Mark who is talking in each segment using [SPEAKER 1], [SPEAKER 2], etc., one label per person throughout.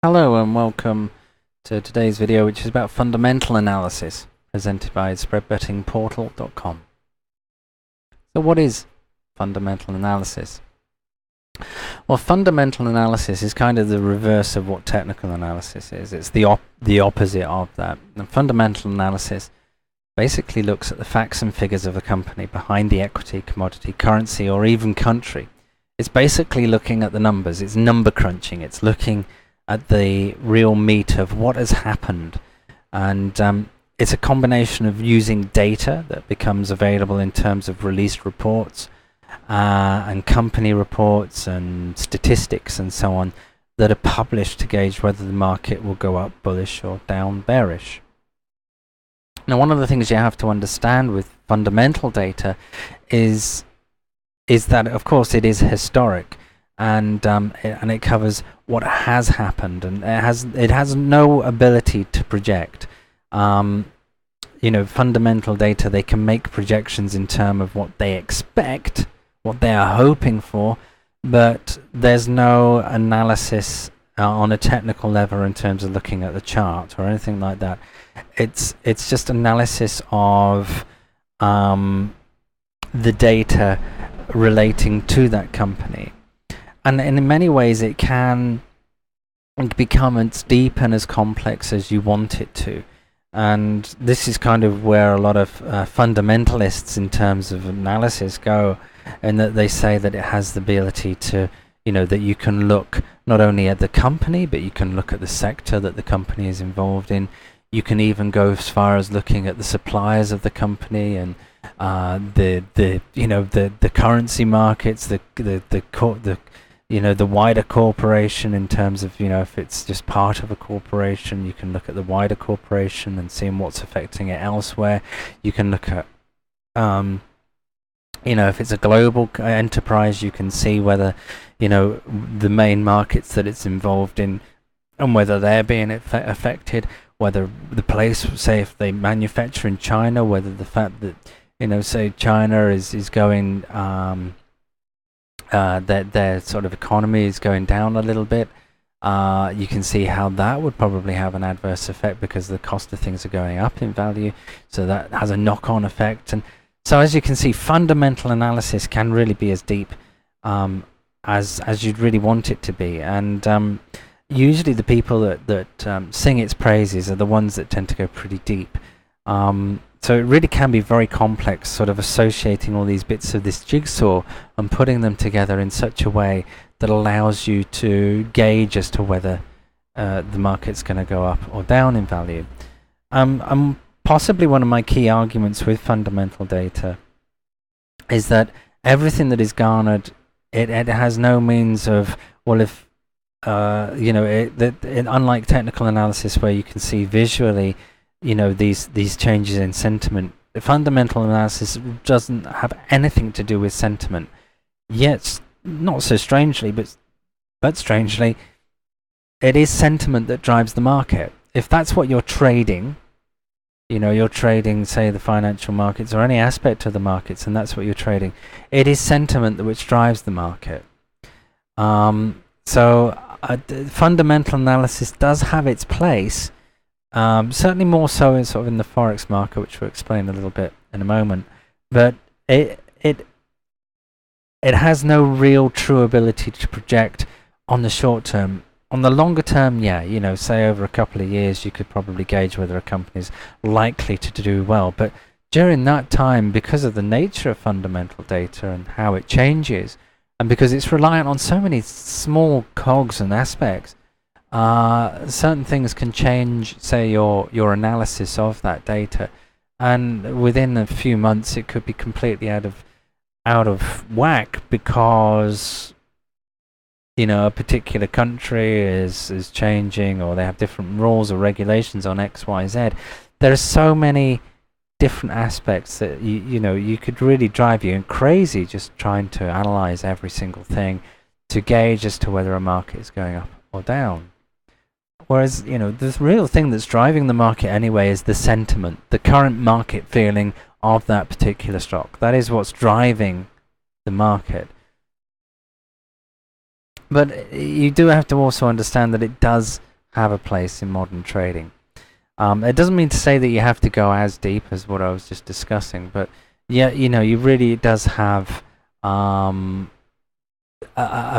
[SPEAKER 1] Hello and welcome to today's video, which is about fundamental analysis, presented by spreadbettingportal.com. So what is fundamental analysis? Well, fundamental analysis is kind of the reverse of what technical analysis is. It's the opposite of that. And fundamental analysis basically looks at the facts and figures of a company behind the equity, commodity, currency, or even country. It's basically looking at the numbers. It's number crunching. It's looking at the real meat of what has happened, and it's a combination of using data that becomes available in terms of released reports and company reports and statistics and so on that are published to gauge whether the market will go up bullish or down bearish. Now, one of the things you have to understand with fundamental data is that, of course, it is historic. And it covers what has happened, and it has no ability to project. Fundamental data, they can make projections in terms of what they expect, what they are hoping for, but there's no analysis on a technical level in terms of looking at the chart or anything like that. It's just analysis of the data relating to that company. And in many ways it can become as deep and as complex as you want it to. And this is kind of where a lot of fundamentalists in terms of analysis go, and that they say that it has the ability to, that you can look not only at the company, but you can look at the sector that the company is involved in. You can even go as far as looking at the suppliers of the company and the currency markets, the wider corporation in terms of, if it's just part of a corporation, you can look at the wider corporation and seeing what's affecting it elsewhere. You can look at, if it's a global enterprise, you can see whether, the main markets that it's involved in and whether they're being affected, whether the place, say if they manufacture in China, whether the fact that, say China is going, their sort of economy is going down a little bit, you can see how that would probably have an adverse effect because the cost of things are going up in value, so that has a knock-on effect. And so as you can see, fundamental analysis can really be as deep as you'd really want it to be, and usually the people that sing its praises are the ones that tend to go pretty deep. So it really can be very complex, sort of associating all these bits of this jigsaw and putting them together in such a way that allows you to gauge as to whether the market's going to go up or down in value. Possibly one of my key arguments with fundamental data is that everything that is garnered, it has no means of, well, if unlike technical analysis where you can see visually these changes in sentiment, the fundamental analysis doesn't have anything to do with sentiment. Yet, not so strangely, but strangely, it is sentiment that drives the market. If that's what you're trading, you're trading, say, the financial markets or any aspect of the markets, and that's what you're trading, it is sentiment which drives the market. Fundamental analysis does have its place. Certainly more so in sort of in the Forex market, which we'll explain a little bit in a moment, but it has no real true ability to project on the short term. On the longer term, yeah, say over a couple of years, you could probably gauge whether a company is likely to do well. But during that time, because of the nature of fundamental data and how it changes, and because it's reliant on so many small cogs and aspects, certain things can change, say, your analysis of that data, and within a few months it could be completely out of whack because a particular country is changing, or they have different rules or regulations on X, Y, Z. There are so many different aspects that you could really drive you crazy just trying to analyze every single thing to gauge as to whether a market is going up or down. Whereas, the real thing that's driving the market anyway is the sentiment, the current market feeling of that particular stock. That is what's driving the market. But you do have to also understand that it does have a place in modern trading. It doesn't mean to say that you have to go as deep as what I was just discussing, but yeah, you really it does have a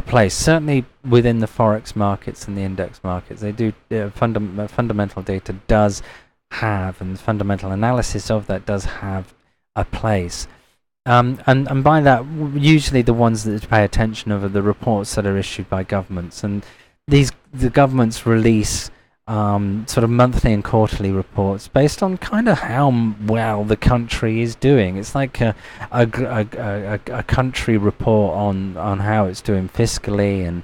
[SPEAKER 1] place. Certainly within the Forex markets and the index markets, they do fundamental data does have, and fundamental analysis of that does have a place. And by that, usually the ones that pay attention are the reports that are issued by governments, and the governments release sort of monthly and quarterly reports based on kind of how well the country is doing. It's like a country report on how it's doing fiscally,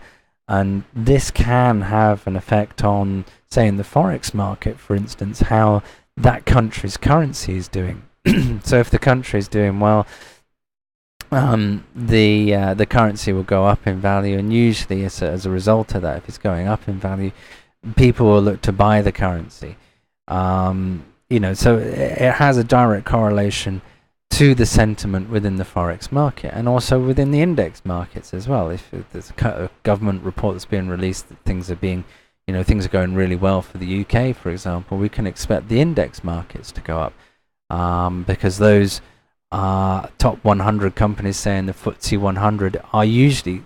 [SPEAKER 1] and this can have an effect on, say, in the Forex market, for instance, how that country's currency is doing. So if the country is doing well, the currency will go up in value, and usually as a result of that, if it's going up in value, people will look to buy the currency. So it has a direct correlation to the sentiment within the Forex market, and also within the index markets as well. If there's a government report that's being released that things are going really well for the UK, for example, we can expect the index markets to go up, because those top 100 companies, say in the FTSE 100, are usually,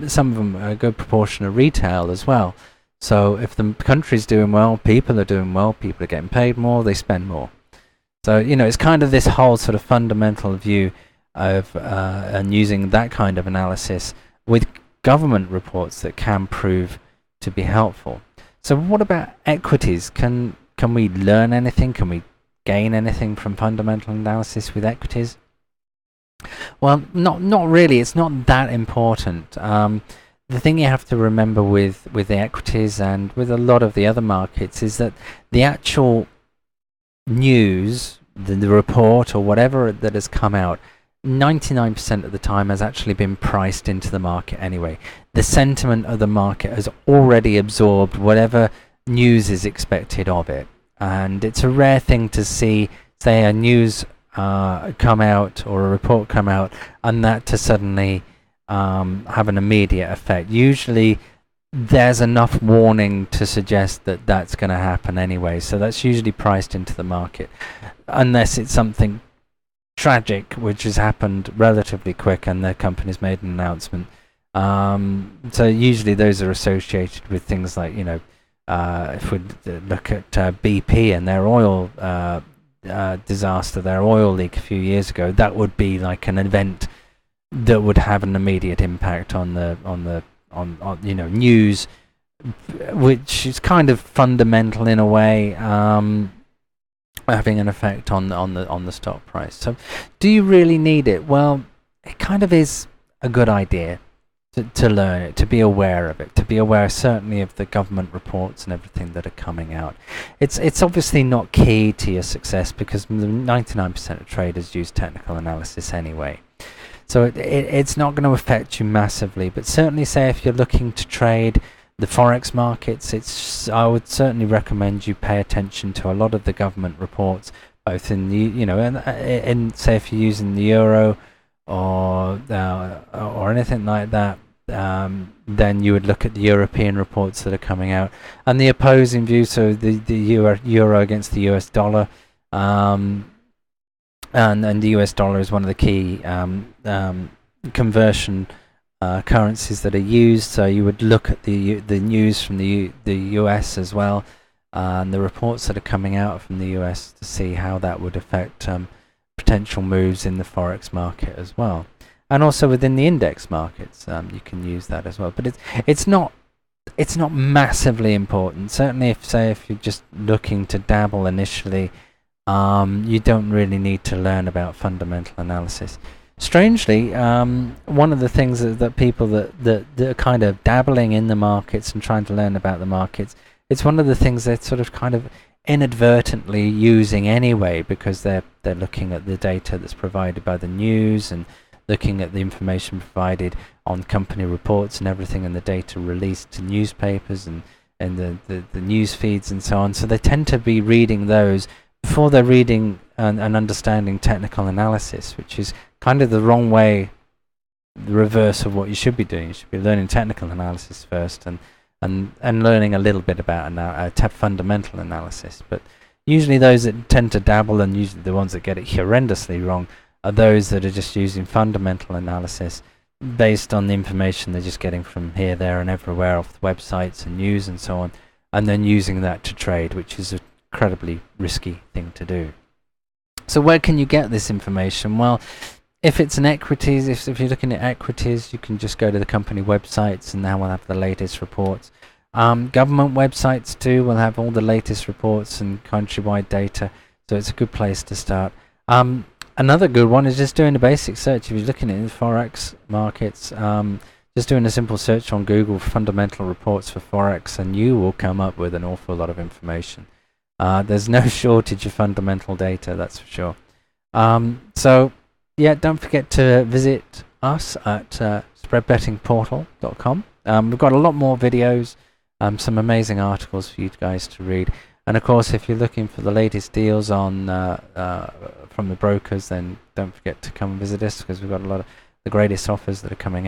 [SPEAKER 1] some of them, a good proportion of retail as well. So if the country's doing well, people are doing well, people are getting paid more, they spend more. So, it's kind of this whole sort of fundamental view of and using that kind of analysis with government reports that can prove to be helpful. So what about equities? Can we learn anything? Can we gain anything from fundamental analysis with equities? Well, not really. It's not that important. The thing you have to remember with the equities and with a lot of the other markets is that the actual news, the report or whatever that has come out, 99% of the time has actually been priced into the market anyway. The sentiment of the market has already absorbed whatever news is expected of it. And it's a rare thing to see, say, a news come out or a report come out and that to suddenly have an immediate effect. Usually there's enough warning to suggest that that's going to happen anyway, so that's usually priced into the market, unless it's something tragic which has happened relatively quick and the company's made an announcement. So usually those are associated with things like, if we look at BP and their oil disaster, their oil leak a few years ago, that would be like an event that would have an immediate impact on news, which is kind of fundamental in a way, having an effect on the stock price. So, do you really need it? Well, it kind of is a good idea to learn it, to be aware of it, to be aware certainly of the government reports and everything that are coming out. It's obviously not key to your success because 99% of traders use technical analysis anyway. So it's not going to affect you massively, but certainly, say, if you're looking to trade the Forex markets, I would certainly recommend you pay attention to a lot of the government reports, both in the, and say if you're using the euro or anything like that, then you would look at the European reports that are coming out, and the opposing view, so the euro against the US dollar. And the US dollar is one of the key conversion currencies that are used. So you would look at the news from the US as well, and the reports that are coming out from the US to see how that would affect potential moves in the Forex market as well. And also within the index markets, you can use that as well. But it's not massively important. Certainly, if you're just looking to dabble initially, you don't really need to learn about fundamental analysis. Strangely, one of the things that people that are kind of dabbling in the markets and trying to learn about the markets, it's one of the things they're sort of kind of inadvertently using anyway, because they're looking at the data that's provided by the news and looking at the information provided on company reports and everything, and the data released to newspapers and the news feeds and so on. So they tend to be reading those before they're reading and understanding technical analysis, which is kind of the wrong way, the reverse of what you should be doing. You should be learning technical analysis first, and and learning a little bit about fundamental analysis. But usually those that tend to dabble, and usually the ones that get it horrendously wrong, are those that are just using fundamental analysis based on the information they're just getting from here, there, and everywhere off the websites and news and so on, and then using that to trade, which is an incredibly risky thing to do. So where can you get this information? Well, if it's an equities, if you're looking at equities, you can just go to the company websites, and now we'll have the latest reports. Government websites too will have all the latest reports and countrywide data, so it's a good place to start. Another good one is just doing a basic search. If you're looking at the Forex markets, just doing a simple search on Google for fundamental reports for Forex, and you will come up with an awful lot of information. There's no shortage of fundamental data, that's for sure. So yeah, don't forget to visit us at spreadbettingportal.com. We've got a lot more videos, some amazing articles for you guys to read. And of course, if you're looking for the latest deals on from the brokers, then don't forget to come and visit us, because we've got a lot of the greatest offers that are coming out.